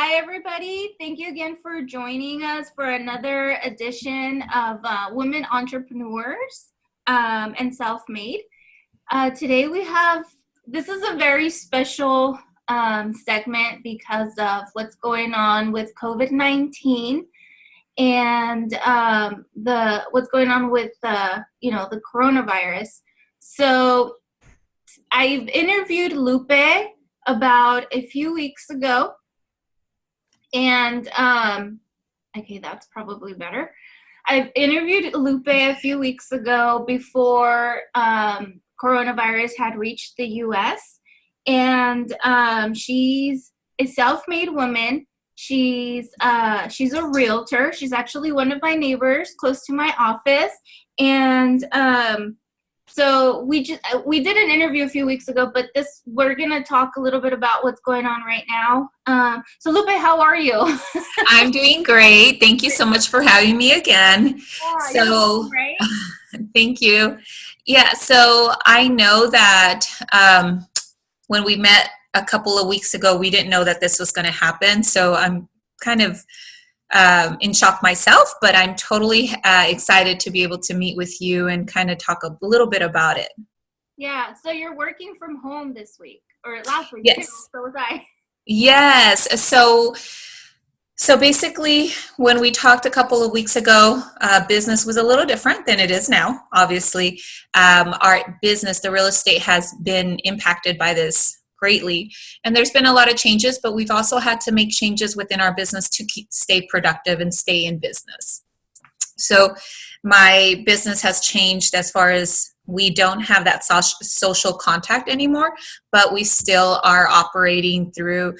Hi, everybody. Thank you again for joining us for another edition of Women Entrepreneurs and Self-Made. Today this is a very special segment because of what's going on with COVID-19 and what's going on with the coronavirus. So I've interviewed Lupe about a few weeks ago. And, okay, that's probably better. I've interviewed Lupe a few weeks ago before coronavirus had reached the U.S. And she's a self-made woman. She's a realtor. She's actually one of my neighbors close to my office. And so we did an interview a few weeks ago, but we're gonna talk a little bit about what's going on right now. So Lupe, how are you? I'm doing great. Thank you so much for having me again. You're welcome, right? Thank you. Yeah, so I know that when we met a couple of weeks ago, we didn't know that this was going to happen. So I'm kind of in shock myself, but I'm totally excited to be able to meet with you and kind of talk a little bit about it. Yeah, so you're working from home this week, or last week Yes. too, so was I. Yes. So basically, when we talked a couple of weeks ago, business was a little different than it is now. Obviously, our business, the real estate, has been impacted by this greatly. And there's been a lot of changes, but we've also had to make changes within our business to stay productive and stay in business. So my business has changed as far as we don't have that social contact anymore, but we still are operating through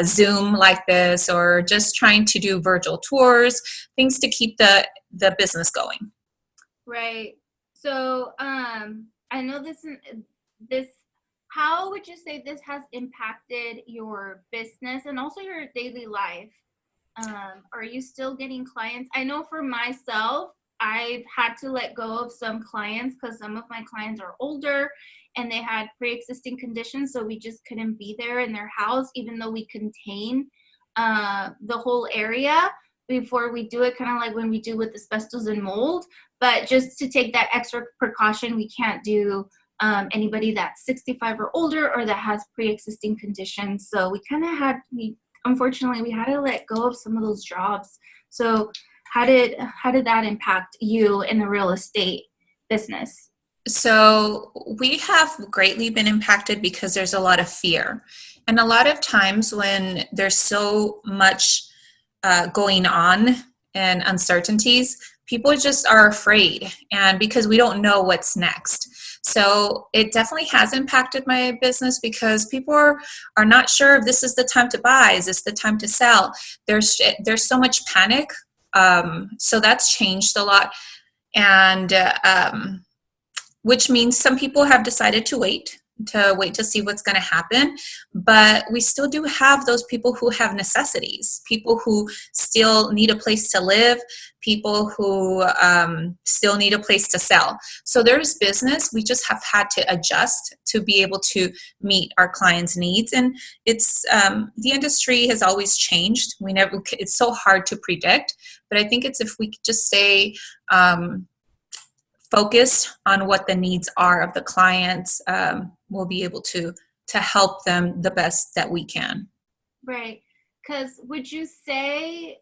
Zoom like this, or just trying to do virtual tours, things to keep the business going. Right. So I know this. How would you say this has impacted your business and also your daily life? Are you still getting clients? I know for myself, I've had to let go of some clients because some of my clients are older and they had pre-existing conditions, so we just couldn't be there in their house, even though we contain the whole area before we do it, kind of like when we do with asbestos and mold. But just to take that extra precaution, we can't do anybody that's 65 or older or that has pre-existing conditions. So unfortunately, we had to let go of some of those jobs. So how did that impact you in the real estate business? So we have greatly been impacted because there's a lot of fear. And a lot of times when there's so much going on and uncertainties, people just are afraid, and because we don't know what's next. So it definitely has impacted my business because people are not sure if this is the time to buy, is this the time to sell. There's so much panic. So that's changed a lot, and which means some people have decided to wait to see what's going to happen. But we still do have those people who have necessities, people who still need a place to live, people who still need a place to sell. So there's business. We just have had to adjust to be able to meet our clients' needs. And it's the industry has always changed. It's so hard to predict, but I think it's if we could just stay focused on what the needs are of the clients, we'll be able to help them the best that we can. Right. Because would you say,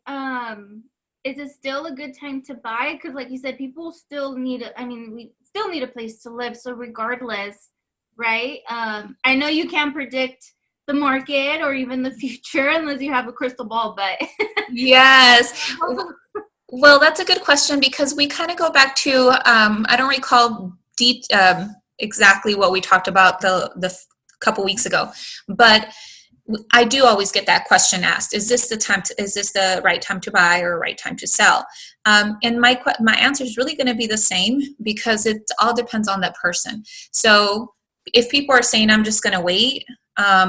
is it still a good time to buy? Because like you said, people still we still need a place to live. So regardless, right? I know you can't predict the market or even the future unless you have a crystal ball, but yes. Well, that's a good question because we kind of go back to, I don't recall exactly what we talked about the couple weeks ago, but I do always get that question asked: is this the right time to buy or right time to sell? And my answer is really going to be the same because it all depends on that person. So if people are saying, I'm just going to wait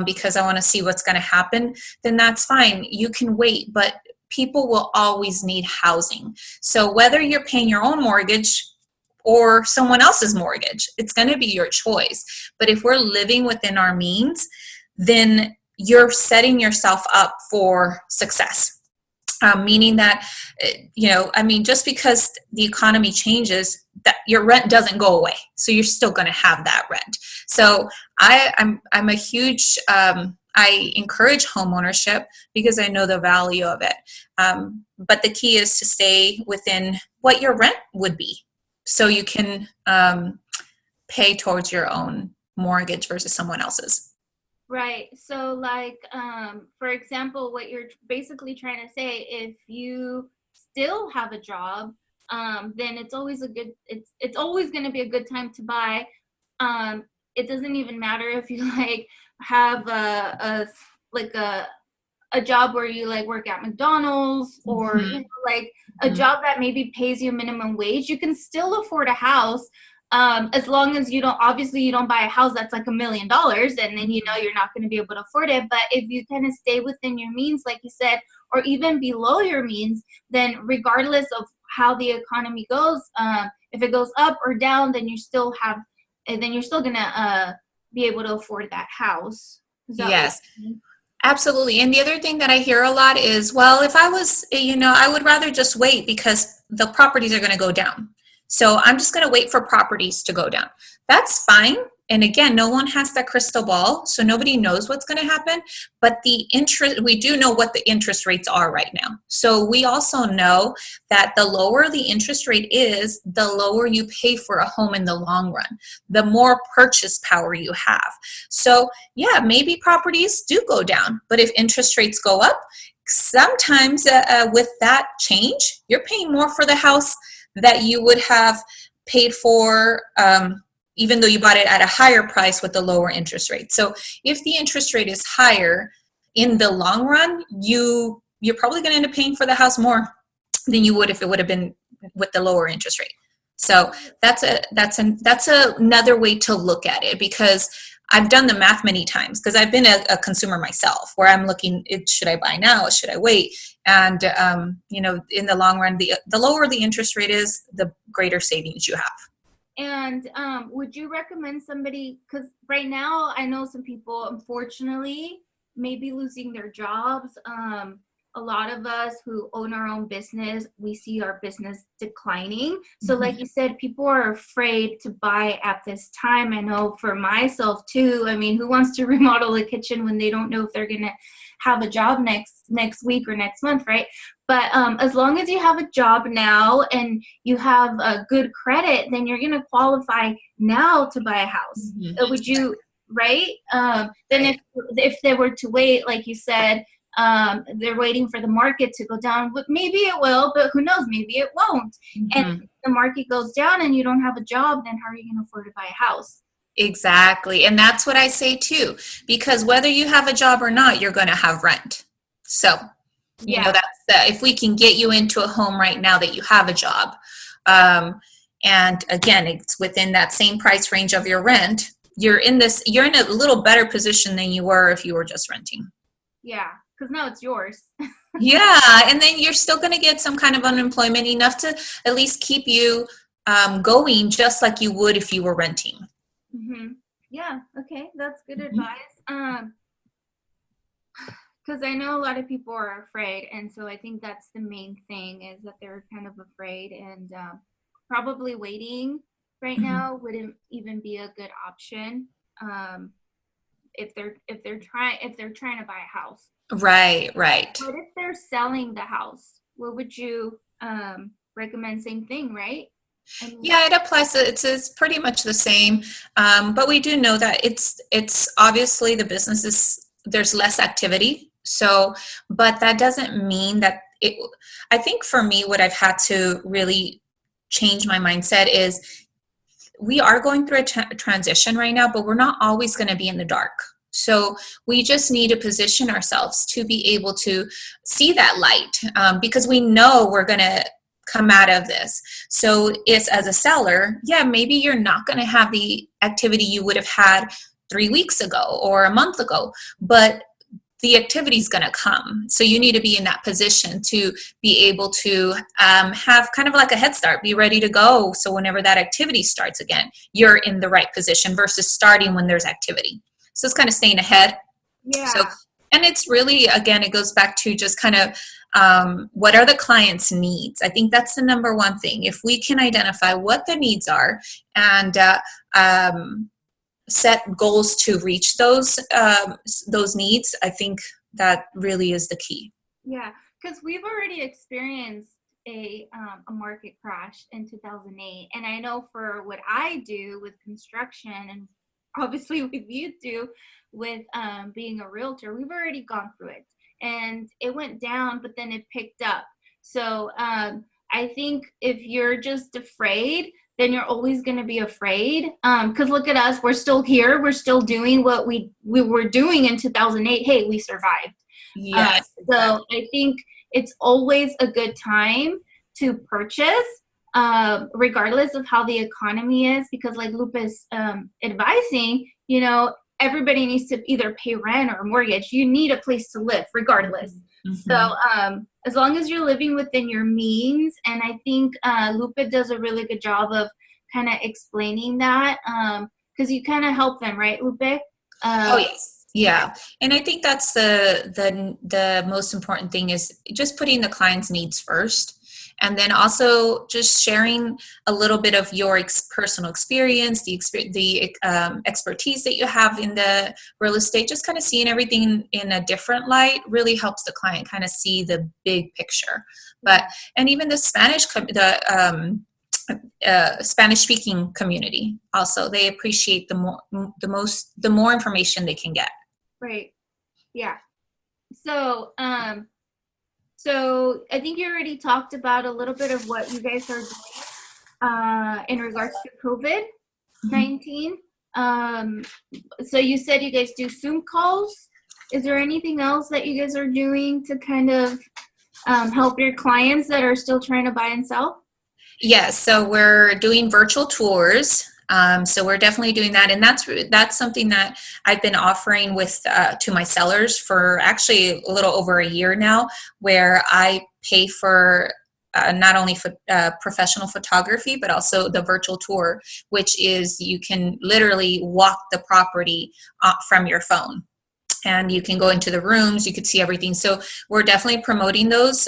because I want to see what's going to happen, then that's fine. You can wait, but people will always need housing. So whether you're paying your own mortgage or someone else's mortgage, it's going to be your choice. But if we're living within our means, then you're setting yourself up for success. Meaning that, just because the economy changes, that your rent doesn't go away. So you're still going to have that rent. So I'm a huge, I encourage home ownership because I know the value of it. But the key is to stay within what your rent would be, so you can pay towards your own mortgage versus someone else's. Right. So like, for example, what you're basically trying to say, if you still have a job, then it's always it's always going to be a good time to buy. It doesn't even matter if you like have like a job where you like work at McDonald's, or like a job that maybe pays you minimum wage. You can still afford a house, as long as you don't buy a house that's like $1 million, and then you're not going to be able to afford it. But if you kind of stay within your means, like you said, or even below your means, then regardless of how the economy goes, if it goes up or down, then you're still gonna be able to afford that house. Yes. Absolutely. And the other thing that I hear a lot is, well, if I was, I would rather just wait because the properties are going to go down. So I'm just going to wait for properties to go down. That's fine. And again, no one has that crystal ball, so nobody knows what's going to happen. But we do know what the interest rates are right now. So we also know that the lower the interest rate is, the lower you pay for a home in the long run, the more purchase power you have. So yeah, maybe properties do go down, but if interest rates go up, sometimes with that change, you're paying more for the house that you would have paid for, even though you bought it at a higher price with the lower interest rate. So if the interest rate is higher in the long run, you're probably going to end up paying for the house more than you would if it would have been with the lower interest rate. So that's another way to look at it, because I've done the math many times, because I've been a consumer myself, where I'm looking, should I buy now? Should I wait? And, in the long run, the lower the interest rate is, the greater savings you have. And would you recommend somebody, because right now I know some people, unfortunately, may be losing their jobs. A lot of us who own our own business, we see our business declining. So like you said, people are afraid to buy at this time. I know for myself too. I mean, who wants to remodel a kitchen when they don't know if they're going to have a job next week or next month, right? But as long as you have a job now and you have a good credit, then you're going to qualify now to buy a house. Would you, right? Then if they were to wait, like you said, they're waiting for the market to go down, but maybe it will, but who knows, maybe it won't. And if the market goes down and you don't have a job, then how are you going to afford to buy a house? Exactly. And that's what I say too, because whether you have a job or not, you're going to have rent. So, that's if we can get you into a home right now that you have a job. And again, it's within that same price range of your rent. You're in a little better position than you were if you were just renting. Yeah. Because now it's yours. Yeah. And then you're still going to get some kind of unemployment, enough to at least keep you going, just like you would if you were renting. Yeah. Okay. That's good advice. Because I know a lot of people are afraid. And so I think that's the main thing, is that they're kind of afraid, and probably waiting right now wouldn't even be a good option. If they're trying to buy a house. Right. But if they're selling the house, what would you recommend? Same thing, right? Yeah, it applies. It's pretty much the same. But we do know that it's obviously the business there's less activity. So, but that doesn't mean that I think for me, what I've had to really change my mindset is, we are going through a transition right now, but we're not always going to be in the dark. So we just need to position ourselves to be able to see that light, because we know we're going to come out of this. So it's, as a seller, maybe you're not going to have the activity you would have had 3 weeks ago or a month ago, but the activity is going to come. So you need to be in that position to be able to have kind of like a head start, be ready to go. So whenever that activity starts again, you're in the right position versus starting when there's activity. So it's kind of staying ahead. Yeah. So And it's really, again, it goes back to just kind of what are the client's needs? I think that's the number one thing. If we can identify what the needs are and set goals to reach those needs, I think that really is the key. Yeah, because we've already experienced a market crash in 2008, and I know for what I do with construction, and obviously what you do with being a realtor, we've already gone through it, and it went down, but then it picked up. So I think if you're just afraid, then you're always going to be afraid. Because look at us, we're still here, we're still doing what we were doing in 2008. Hey, we survived. Yes. So I think it's always a good time to purchase, regardless of how the economy is, because like Lupe is advising, you know, everybody needs to either pay rent or mortgage. You need a place to live regardless. Mm-hmm. So as long as you're living within your means, and I think Lupe does a really good job of kind of explaining that, because you kind of help them, right, Lupe? Oh, yes. Yeah. And I think that's the most important thing, is just putting the client's needs first. And then also just sharing a little bit of your personal experience, the expertise that you have in the real estate, just kind of seeing everything in a different light really helps the client kind of see the big picture. But, and even the Spanish speaking community also, they appreciate the more information they can get. Right. Yeah. So so I think you already talked about a little bit of what you guys are doing in regards to COVID-19. So you said you guys do Zoom calls. Is there anything else that you guys are doing to kind of help your clients that are still trying to buy and sell? Yes, so we're doing virtual tours. So we're definitely doing that, and that's something that I've been offering to my sellers for actually a little over a year now, where I pay for not only for professional photography, but also the virtual tour, which is you can literally walk the property from your phone. And you can go into the rooms, you could see everything. So we're definitely promoting those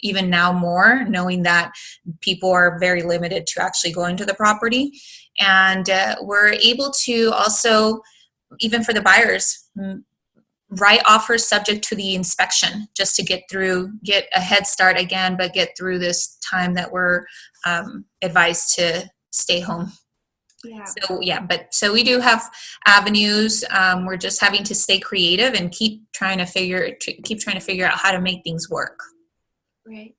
even now more, knowing that people are very limited to actually going to the property. And we're able to also, even for the buyers, write offers subject to the inspection, just to get a head start again, but get through this time that we're advised to stay home. Yeah. So we do have avenues. We're just having to stay creative and keep trying to figure out how to make things work. Right.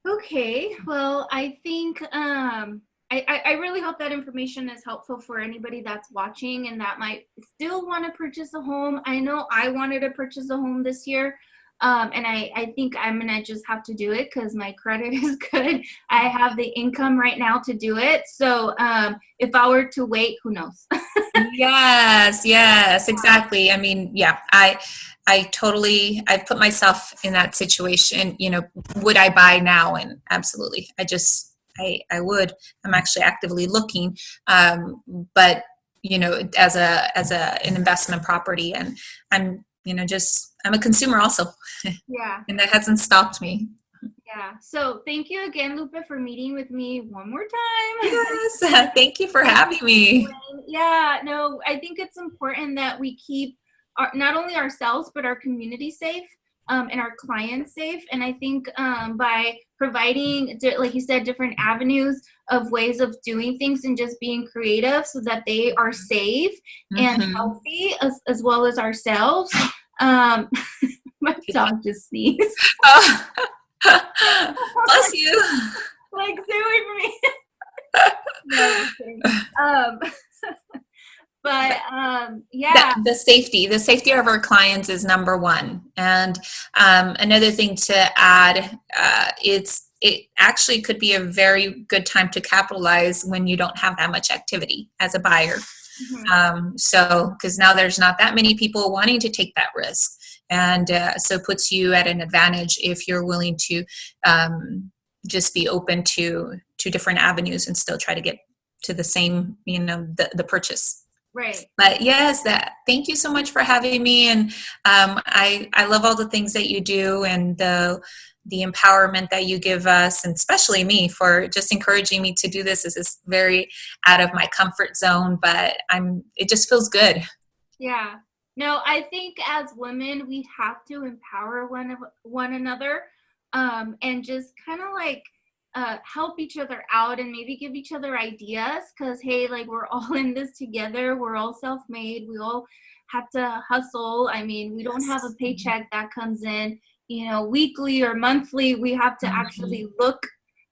Okay. Well, I think I really hope that information is helpful for anybody that's watching and that might still want to purchase a home. I know I wanted to purchase a home this year. And I think I'm going to just have to do it because my credit is good. I have the income right now to do it. So if I were to wait, who knows? Yes, exactly. I mean, yeah, I've put myself in that situation. You know, would I buy now? And absolutely. I would. I'm actually actively looking. But, you know, as an investment property, and I'm a consumer also. Yeah. And that hasn't stopped me. Yeah. So thank you again, Lupe, for meeting with me one more time. Yes. Thank you for having me. Yeah. No, I think it's important that we keep not only ourselves, but our community safe, and our clients safe. And I think by providing, like you said, different avenues of ways of doing things and just being creative so that they are safe and healthy as well as ourselves. My dog just sneezed. Oh. Bless you. Like, stay away from me. No, I'm kidding. But yeah, the safety of our clients is number one. And another thing to add, it actually could be a very good time to capitalize when you don't have that much activity as a buyer. So because now there's not that many people wanting to take that risk, and so it puts you at an advantage if you're willing to just be open to different avenues and still try to get to the same, the purchase. Right. But yes, thank you so much for having me. And I love all the things that you do and the empowerment that you give us, and especially me for just encouraging me to do this. This is very out of my comfort zone, but it just feels good. Yeah. No, I think as women, we have to empower one another, and just kind of like help each other out and maybe give each other ideas. Because hey, like we're all in this together. We're all self-made. We all have to hustle. I mean, we don't have a paycheck that comes in, weekly or monthly. We have to actually look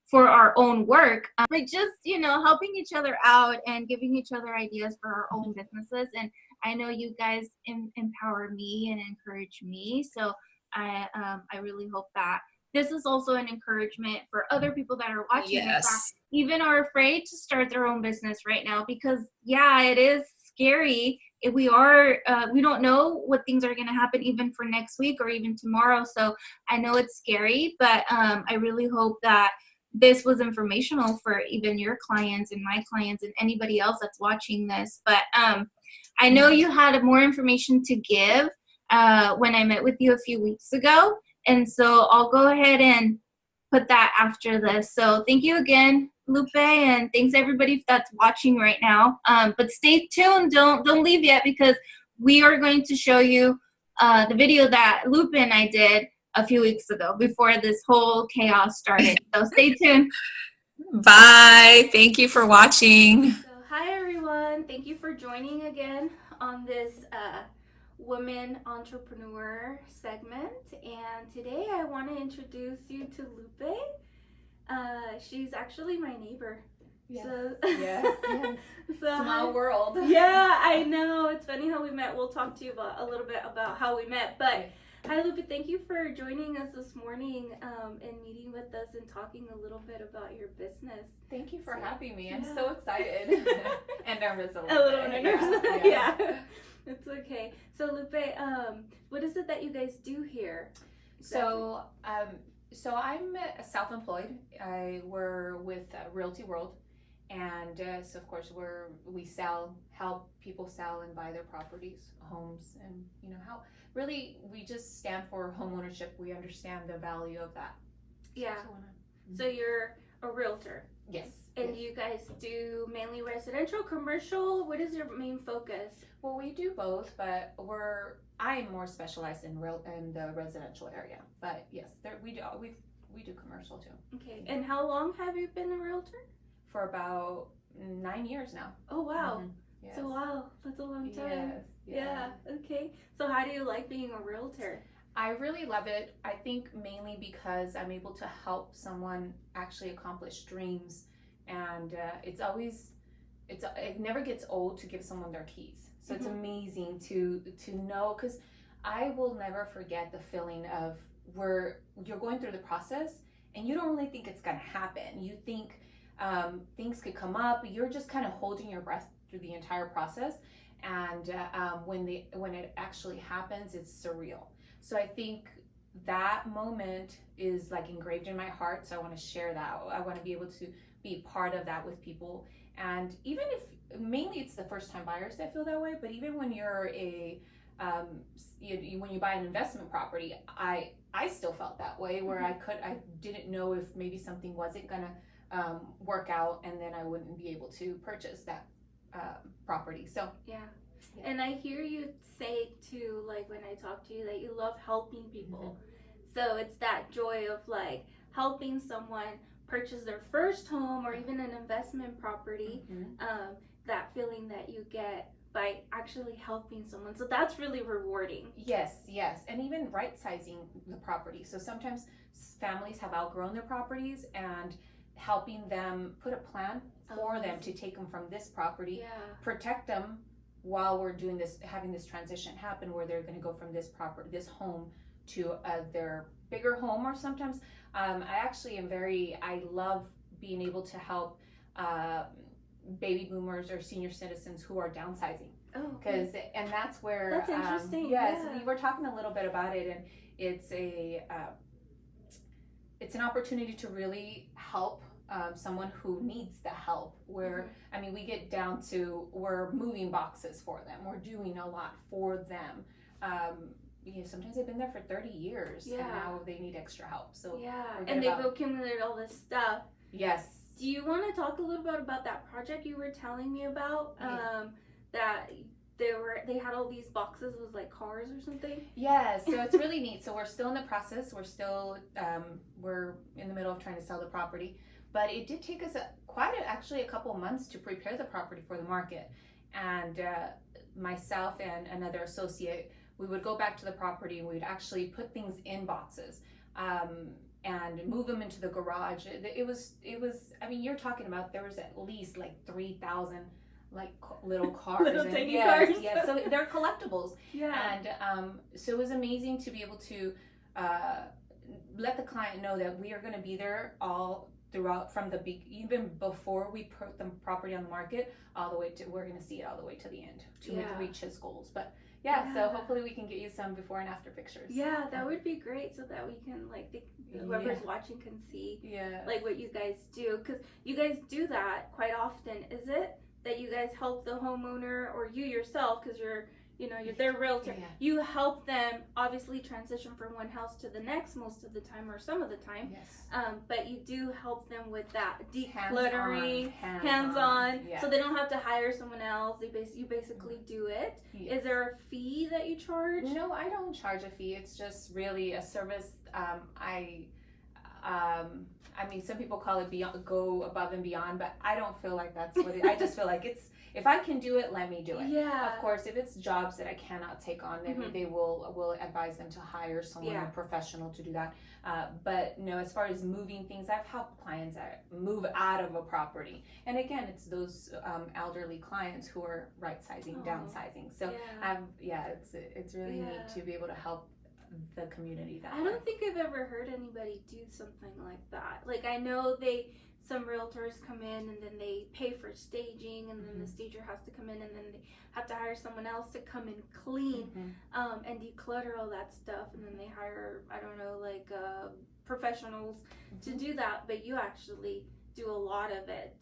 for our own work. But just helping each other out and giving each other ideas for our own businesses. And I know you guys empower me and encourage me, so I really hope that this is also an encouragement for other people that are watching us that even are afraid to start their own business right now, because yeah, it is scary. If we don't know what things are going to happen even for next week or even tomorrow. So I know it's scary, but I really hope that this was informational for even your clients and my clients and anybody else that's watching this. But I know you had more information to give when I met with you a few weeks ago. And so I'll go ahead and put that after this. So thank you again, Lupe, and thanks everybody that's watching right now. But stay tuned. Don't leave yet, because we are going to show you the video that Lupe and I did a few weeks ago before this whole chaos started. So stay tuned. Bye. Thank you for watching. So hi everyone. Thank you for joining again on this women entrepreneur segment. And today I want to introduce you to Lupe. She's actually my neighbor. Yes. So, yes. So small world. Yeah, I know. It's funny how we met. We'll talk to you a little bit about how we met. But hi, Lupe. Thank you for joining us this morning and meeting with us and talking a little bit about your business. Thank you for having me. I'm so excited and nervous a little bit. nervous. Yeah. It's okay. So Lupe, what is it that you guys do here? Exactly. So I'm self-employed. We're with Realty World, and so of course we help people sell and buy their properties, homes, and how really we just stand for home ownership. We understand the value of that. Yeah. So you're a realtor. Yes. And you guys do mainly residential, commercial? What is your main focus? Well, we do both, but I'm more specialized in the residential area. But yes, we do commercial too. Okay. And how long have you been a realtor? For about 9 years now. Oh wow. Mm-hmm. Yes. So wow, that's a long time. Yes. Yeah. Okay. So how do you like being a realtor? I really love it. I think mainly because I'm able to help someone actually accomplish dreams, and it never gets old to give someone their keys. So it's amazing to know, because I will never forget the feeling of where you're going through the process and you don't really think it's going to happen. You think things could come up. You're just kind of holding your breath through the entire process, and when it actually happens, it's surreal. So I think that moment is like engraved in my heart. So I want to share that. I want to be able to be part of that with people. And even if mainly it's the first time buyers that feel that way, but even when you're when you buy an investment property, I still felt that way, where I didn't know if maybe something wasn't gonna work out, and then I wouldn't be able to purchase that property. So yeah. And I hear you say too, like when I talk to you, that you love helping people. So it's that joy of like helping someone purchase their first home or even an investment property, that feeling that you get by actually helping someone. So that's really rewarding. Yes. And even right sizing the property. So sometimes families have outgrown their properties, and helping them put a plan for them to take them from this property, protect them while we're doing this, having this transition happen, where they're going to go from this home to their bigger home. Or sometimes I love being able to help baby boomers or senior citizens who are downsizing. Oh, okay. And that's where that's interesting. Yes, we were talking a little bit about it, and it's an opportunity to really help someone who needs the help. Where I mean, we get down to we're moving boxes for them. We're doing a lot for them. Sometimes they've been there for 30 years and now they need extra help. So and they've accumulated all this stuff. Yes. Do you want to talk a little bit about that project you were telling me about? That they had all these boxes, was like cars or something? Yeah, so it's really neat. So we're still in the process. We're still we're in the middle of trying to sell the property, but it did take us actually a couple months to prepare the property for the market. And myself and another associate, we would go back to the property and we'd actually put things in boxes and move them into the garage. It was I mean, you're talking about there was at least like 3,000 like little cars. Little tiny cars. Yes, so they're collectibles. Yeah. And so it was amazing to be able to let the client know that we are going to be there all throughout, from even before we put the property on the market, all the way to, we're going to see it all the way to the end to reach his goals. But so hopefully we can get you some before and after pictures. Yeah, that would be great, so that we can whoever's watching can see like what you guys do, because you guys do that quite often. Is it that you guys help the homeowner, or you yourself, because you're their realtor, you help them obviously transition from one house to the next most of the time, or some of the time, but you do help them with that decluttering, hands-on, so they don't have to hire someone else. You basically do it. Is there a fee that you charge? No, I don't charge a fee. It's just really a service. I mean, some people call it go above and beyond, but I don't feel like that's what I just feel like if I can do it, let me do it. Yeah. Of course, if it's jobs that I cannot take on, then they will advise them to hire someone, a professional, to do that. But no, as far as moving things, I've helped clients move out of a property. And again, it's those elderly clients who are right-sizing, downsizing. So it's really neat to be able to help the community that I don't think I've ever heard anybody do something like that. Like, I know some realtors come in and then they pay for staging, and then the stager has to come in, and then they have to hire someone else to come and clean and declutter all that stuff, and then they hire, I don't know, like professionals to do that. But you actually do a lot of it,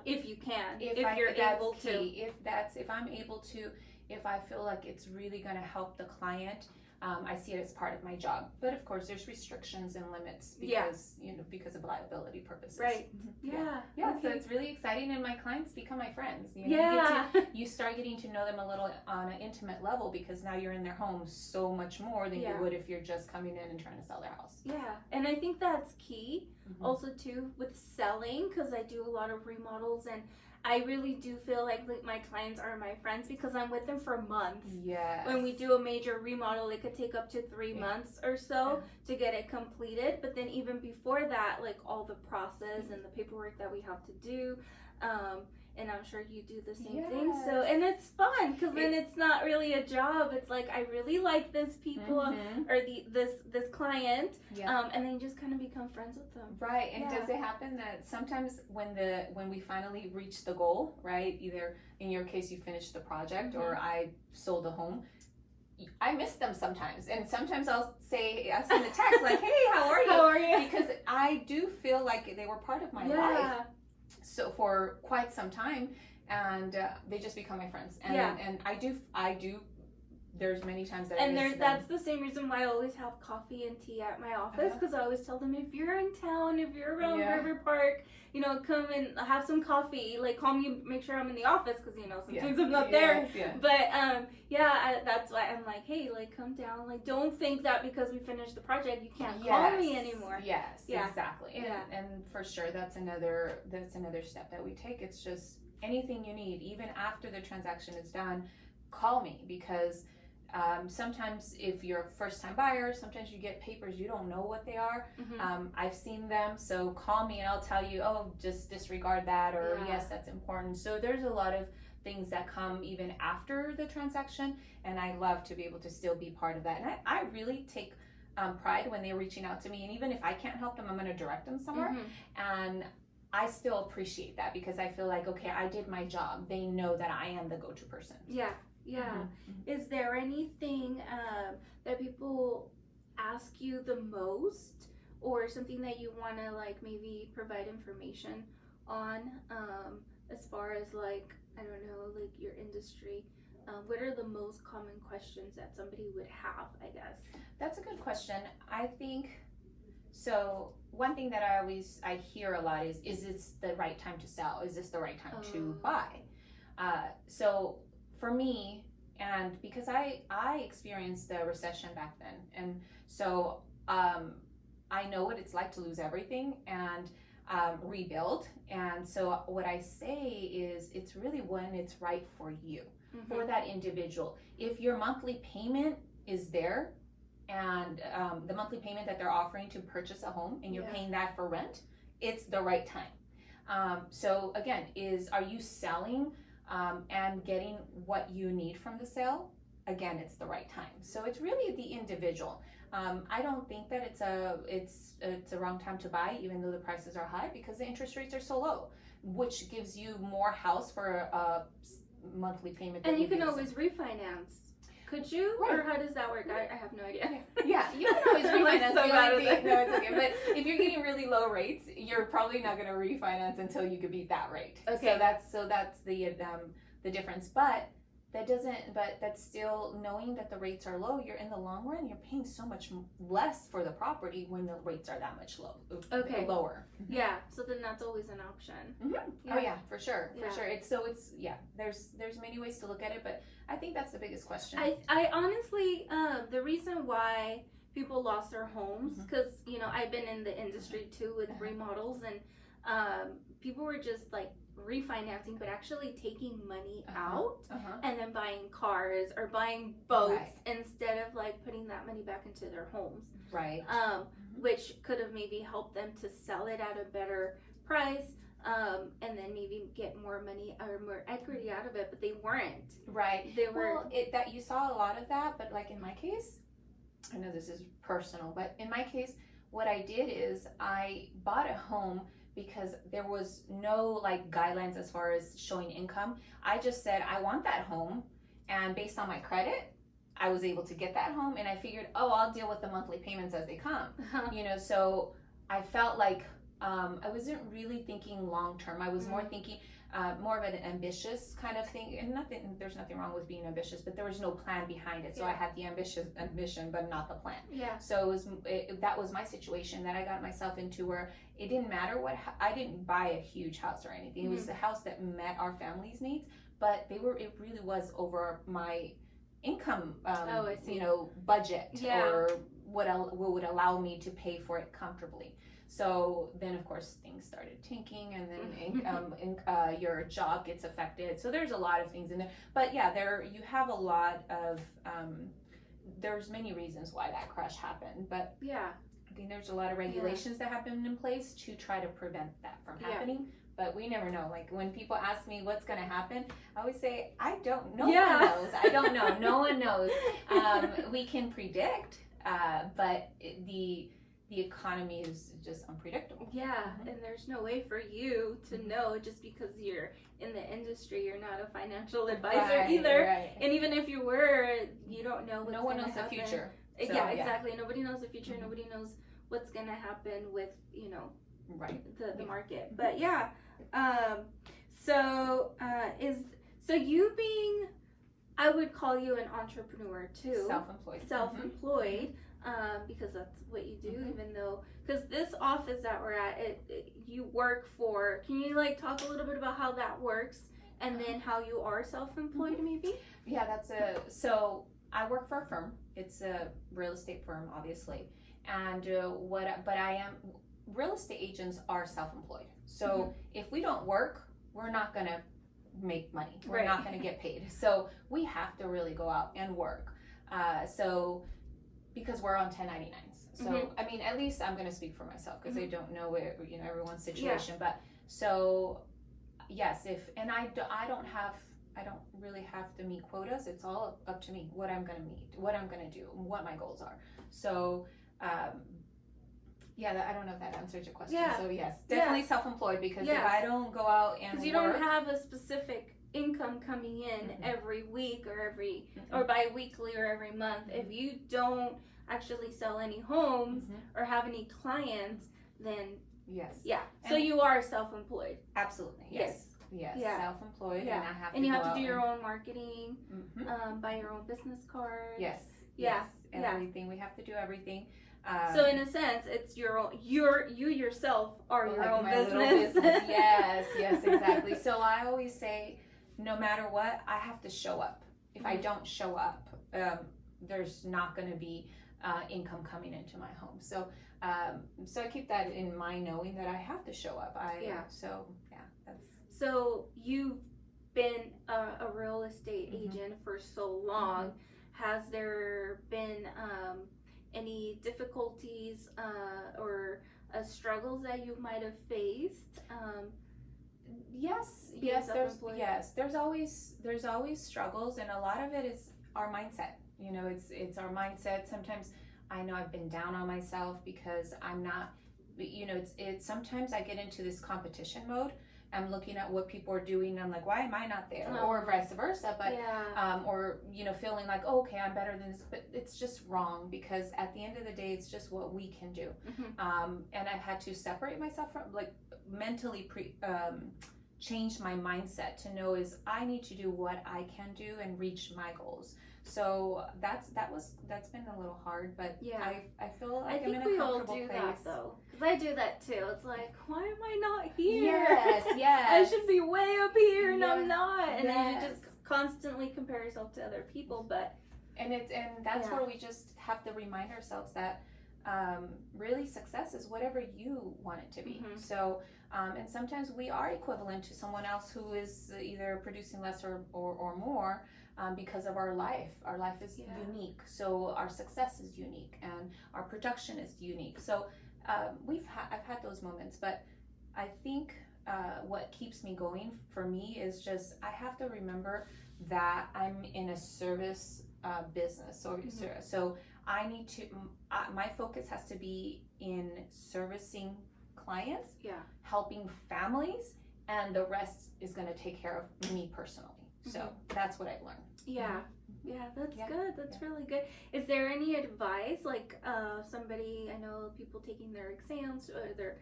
if you can, if you're able to. If I feel like it's really going to help the client, I see it as part of my job. But of course, there's restrictions and limits because of liability purposes. Right. So it's really exciting, and my clients become my friends. You start getting to know them a little on an intimate level, because now you're in their home so much more than you would if you're just coming in and trying to sell their house. Yeah, and I think that's key also too with selling, because I do a lot of remodels, and I really do feel like my clients are my friends, because I'm with them for months. Yes. When we do a major remodel, it could take up to 3 months or so to get it completed. But then even before that, like all the process and the paperwork that we have to do, and I'm sure you do the same thing. So, and it's fun, because then it's not really a job. It's like, I really like this people or this client, and then you just kind of become friends with them. Right. And does it happen that sometimes when we finally reach the goal, right? Either in your case you finished the project or I sold the home, I miss them sometimes, and sometimes I'll send a text like, "Hey, how are you?" How are you? Because I do feel like they were part of my life. So for quite some time, and they just become my friends, and I do. There's many times that that's the same reason why I always have coffee and tea at my office, because I always tell them, if you're in town, if you're around River Park, come and have some coffee. Like, call me, make sure I'm in the office, because sometimes I'm not there. But that's why I'm like, hey, like, come down. Like, don't think that because we finished the project you can't call me anymore. Yes, exactly. And for sure, that's another step that we take. It's just anything you need, even after the transaction is done, call me, because sometimes if you're a first-time buyer, sometimes you get papers, you don't know what they are. I've seen them, so call me and I'll tell you, oh, just disregard that, or yes, that's important. So there's a lot of things that come even after the transaction, and I love to be able to still be part of that. And I really take pride when they're reaching out to me, and even if I can't help them, I'm going to direct them somewhere. And I still appreciate that, because I feel like, okay, I did my job. They know that I am the go-to person. Is there anything that people ask you the most or something that you want to like maybe provide information on, as far as like, I don't know, like your industry? What are the most common questions that somebody would have, I guess? That's a good question. I think, so one thing that I hear a lot is this the right time to sell? Is this the right time to buy? So for me, and because I experienced the recession back then, and so I know what it's like to lose everything and rebuild. And so what I say is, it's really when it's right for you, for that individual. If your monthly payment is there, and the monthly payment that they're offering to purchase a home, and you're paying that for rent, it's the right time. So again, are you selling and getting what you need from the sale? Again, it's the right time. So it's really the individual. I don't think that it's a wrong time to buy, even though the prices are high, because the interest rates are so low, which gives you more house for a monthly payment. And you can always refinance. Could you? Right. Or how does that work? I have no idea. Yeah, you can always refinance. So bad at it. No, it's okay. But if you're getting really low rates, you're probably not going to refinance until you could beat that rate. Okay. So that's the difference. But that's still knowing that the rates are low. You're in the long run, you're paying so much less for the property when the rates are that much lower. Yeah. So then that's always an option. Yeah. Oh yeah, for sure. Yeah. It's there's many ways to look at it, but I think that's the biggest question. I honestly, the reason why people lost their homes, because I've been in the industry too with remodels, and people were just like refinancing, but actually taking money out and then buying cars or buying boats instead of like putting that money back into their homes, right? Which could have maybe helped them to sell it at a better price, and then maybe get more money or more equity out of it, but they weren't. Right. They were. Well, that you saw a lot of that, but like in my case, I know this is personal, but in my case, what I did is I bought a home because there was no like guidelines as far as showing income. I just said, I want that home, and based on my credit, I was able to get that home, and I figured, I'll deal with the monthly payments as they come. So I felt like I wasn't really thinking long term. I was more thinking more of an ambitious kind of thing, and there's nothing wrong with being ambitious, but there was no plan behind it. So I had the ambition, but not the plan. Yeah. So that was my situation that I got myself into, where it didn't matter I didn't buy a huge house or anything. It was a house that met our family's needs, but it really was over my income, budget, or what would allow me to pay for it comfortably. So then, of course, things started tanking, and then your job gets affected. So there's a lot of things in there. But yeah, you have a lot of, there's many reasons why that crash happened. But yeah, I think there's a lot of regulations that have been in place to try to prevent that from happening. But we never know. Like when people ask me what's going to happen, I always say, I don't know. No one knows. I don't know. No one knows. We can predict, but the economy is just unpredictable. Yeah, and there's no way for you to know just because you're in the industry. You're not a financial advisor either. Right. And even if you were, you don't know what's going to happen. No one knows the future. So, yeah, exactly. Nobody knows the future. Nobody knows what's going to happen with, the market. But yeah, so you being, I would call you an entrepreneur too. Self-employed. Because that's what you do, even though, because this office that we're at, you work for, can you like talk a little bit about how that works, and then how you are self-employed maybe? Yeah, so I work for a firm. It's a real estate firm, obviously, and real estate agents are self-employed. So if we don't work, we're not gonna make money. We're not gonna get paid. So we have to really go out and work. Because we're on 1099s. So, I mean, at least I'm going to speak for myself, because I don't know everyone's situation. Yeah. But so, yes, I don't really have to meet quotas. It's all up to me, what I'm going to meet, what I'm going to do, what my goals are. So, I don't know if that answers your question. Yeah. So yes, definitely self-employed, because if I don't go out and because you don't have a specific income coming in every week or or bi-weekly or every month, if you don't actually sell any homes or have any clients, then Yes. yeah. So you are self-employed. Absolutely. Yes. Yes. Yeah. Self-employed, Yeah. and I have and to you go have to out do your and- own marketing, buy your own business cards. Yes. Yeah. Yes. Everything. We have to do everything. So in a sense, it's your own. You yourself are your like own my little business. Yes. Yes. Exactly. So I always say, no matter what, I have to show up. If I don't show up, there's not going to be income coming into my home. So so I keep that in mind, knowing that I have to show up. So yeah, that's. So you've been a real estate agent for so long. Has there been any difficulties or struggles that you might have faced? Yes, being yes, self-employed? there's always struggles, and a lot of it is our mindset. You know, it's our mindset. Sometimes I know I've been down on myself because I'm not, you know, it's sometimes I get into this competition mode. I'm looking at what people are doing, and I'm like, why am I not there? Or vice versa. But or you know, feeling like, oh, okay, I'm better than this, but it's just wrong, because at the end of the day, it's just what we can do. And I've had to separate myself from, like, mentally change my mindset to know is I need to do what I can do and reach my goals. So that's been a little hard, but I feel like I'm in a we all comfortable do place. that though, because I do that too. It's like, why am I not here? Yes, yes. I should be way up here and I'm not. And then you Yes. just constantly compare yourself to other people. But that's where we just have to remind ourselves that really success is whatever you want it to be. So and sometimes we are equivalent to someone else who is either producing less or more. Because of our life is unique, so our success is unique and our production is unique. So I've had those moments, but I think what keeps me going for me is just I have to remember that I'm in a service business. So I need to my focus has to be in servicing clients, helping families, and the rest is going to take care of me personally. So that's what I've learned. That's good. That's really good. Is there any advice, like somebody, I know people taking their exams or their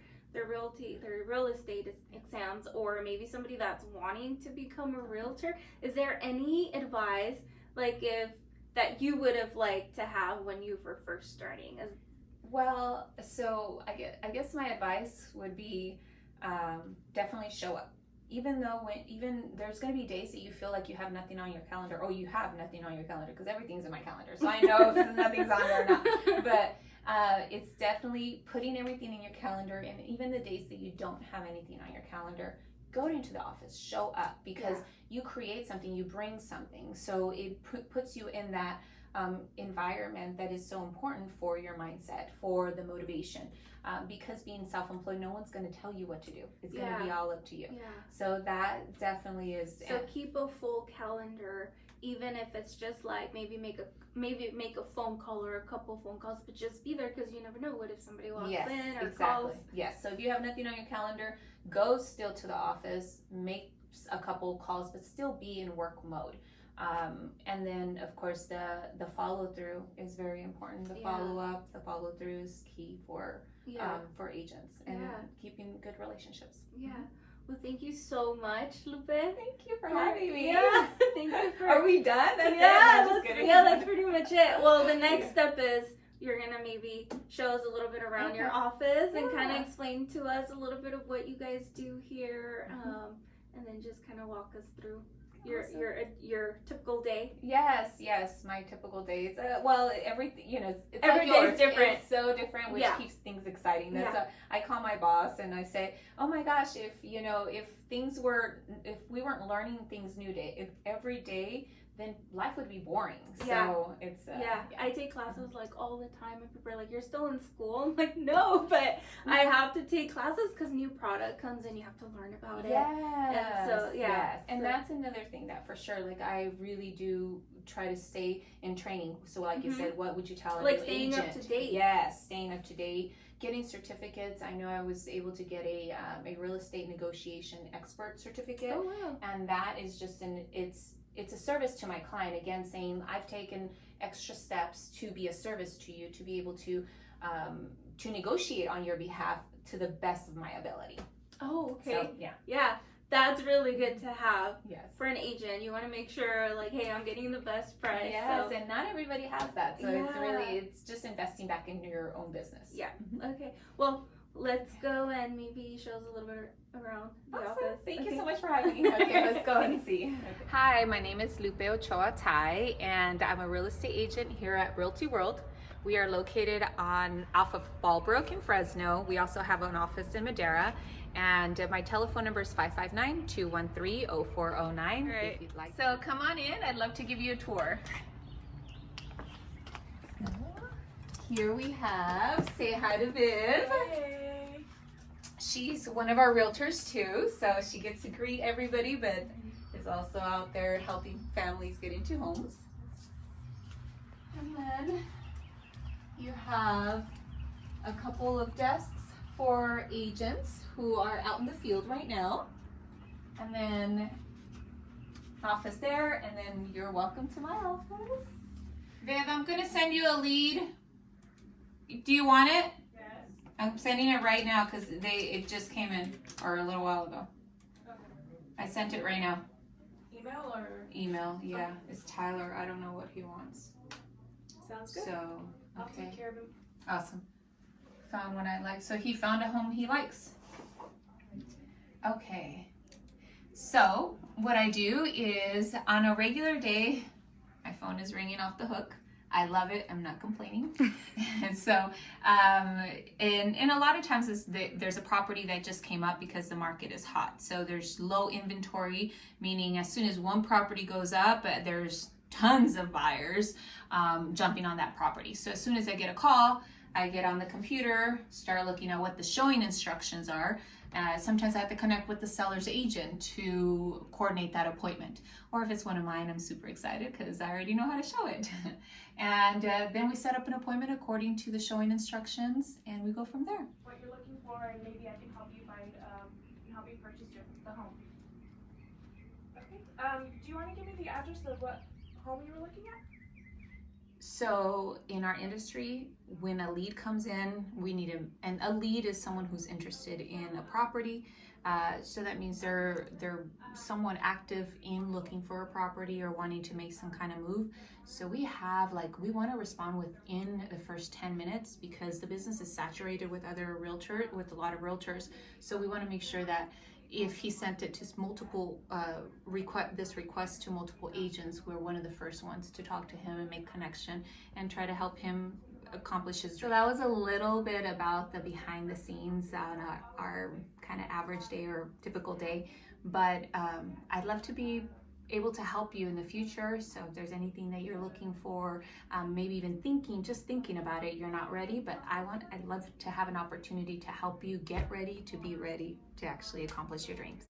real estate exams, or maybe somebody that's wanting to become a realtor? Is there any advice, like, that you would have liked to have when you were first starting? Well, so I guess my advice would be definitely show up. Even though there's going to be days that you feel like you have nothing on your calendar. Oh, you have nothing on your calendar, because everything's in my calendar. So I know if nothing's on there or not. But it's definitely putting everything in your calendar. And even the days that you don't have anything on your calendar, go into the office, show up, because you create something, you bring something. So it puts you in that environment that is so important for your mindset, for the motivation. Because being self-employed, no one's going to tell you what to do. It's going to be all up to you. So that definitely is. So keep a full calendar, even if it's just like maybe make a phone call or a couple phone calls, but just be there, because you never know. What if somebody walks in or calls? Yes. So if you have nothing on your calendar, go still to the office, make a couple calls, but still be in work mode. And then of course the follow through is very important. The follow through is key for agents and keeping good relationships. Well, thank you so much, Lupe. Thank you for having me. Thank you for. Are we done? That's that's pretty much it. Well, the next step is you're gonna maybe show us a little bit around your office and kind of explain to us a little bit of what you guys do here, and then just kind of walk us through your typical day. Yes, my typical days. Well, everything, it's every like yours. Day's different. It's so different, which keeps things exciting. I call my boss and I say, oh my gosh, if we weren't learning things if every day, then life would be boring. So it's I take classes like all the time, and people are like, you're still in school? I'm like, no, but I have to take classes because new product comes in, you have to learn about it. And that's another thing that for sure, like, I really do try to stay in training. So like you said, what would you tell a new staying agent? Up to date. Yes, staying up to date, getting certificates. I know I was able to get a real estate negotiation expert certificate. Oh wow. And that is just it's a service to my client, again, saying I've taken extra steps to be a service to you, to be able to negotiate on your behalf to the best of my ability. Oh, okay. So, yeah. Yeah, that's really good to have. Yes. For an agent, you want to make sure, like, hey, I'm getting the best price. Yes, so. and not everybody has that. So it's just investing back into your own business. Yeah. Okay. Well, let's go and maybe show us a little bit around the Awesome. office. Thank you so much for having me. Okay, let's go and see. Okay. Hi, my name is Lupe Ochoa Thay, and I'm a real estate agent here at Realty World. We are located on W Fallbrook in Fresno. We also have an office in Madera, and my telephone number is 559-213-0409. Right. If you'd like. So come on in. I'd love to give you a tour. So, here we have. Say hi to Viv. Hey. She's one of our realtors too, so she gets to greet everybody, but is also out there helping families get into homes. And then you have a couple of desks for agents who are out in the field right now. And then office there, and then you're welcome to my office. Viv, I'm gonna send you a lead. Do you want it? Yes. I'm sending it right now because it just came in, or a little while ago. Okay. I sent it right now. Email or? Email, yeah. It's Tyler. I don't know what he wants. Sounds good. So, I'll okay. take care of him. Awesome. Found one I like. So he found a home he likes. Okay. So what I do is on a regular day, my phone is ringing off the hook. I love it. I'm not complaining. And so, and a lot of times there's a property that just came up because the market is hot. So there's low inventory, meaning as soon as one property goes up, there's tons of buyers jumping on that property. So as soon as I get a call, I get on the computer, start looking at what the showing instructions are. Sometimes I have to connect with the seller's agent to coordinate that appointment. Or if it's one of mine, I'm super excited because I already know how to show it. And then we set up an appointment according to the showing instructions, and we go from there. What you're looking for, and maybe I can help you find, help you purchase the home. Okay. Do you want to give me the address of what home you were looking at? So in our industry, when a lead comes in, we need and a lead is someone who's interested in a property. So that means they're somewhat active in looking for a property or wanting to make some kind of move. So we want to respond within the first 10 minutes because the business is saturated with a lot of realtors. So we want to make sure that if he sent it to multiple request to multiple agents, we're one of the first ones to talk to him and make connection and try to help him accomplish his dream. So that was a little bit about the behind the scenes on our kind of average day or typical day, but I'd love to be able to help you in the future. So if there's anything that you're looking for, maybe even just thinking about it, you're not ready, but I'd love to have an opportunity to help you get ready to be ready to actually accomplish your dreams.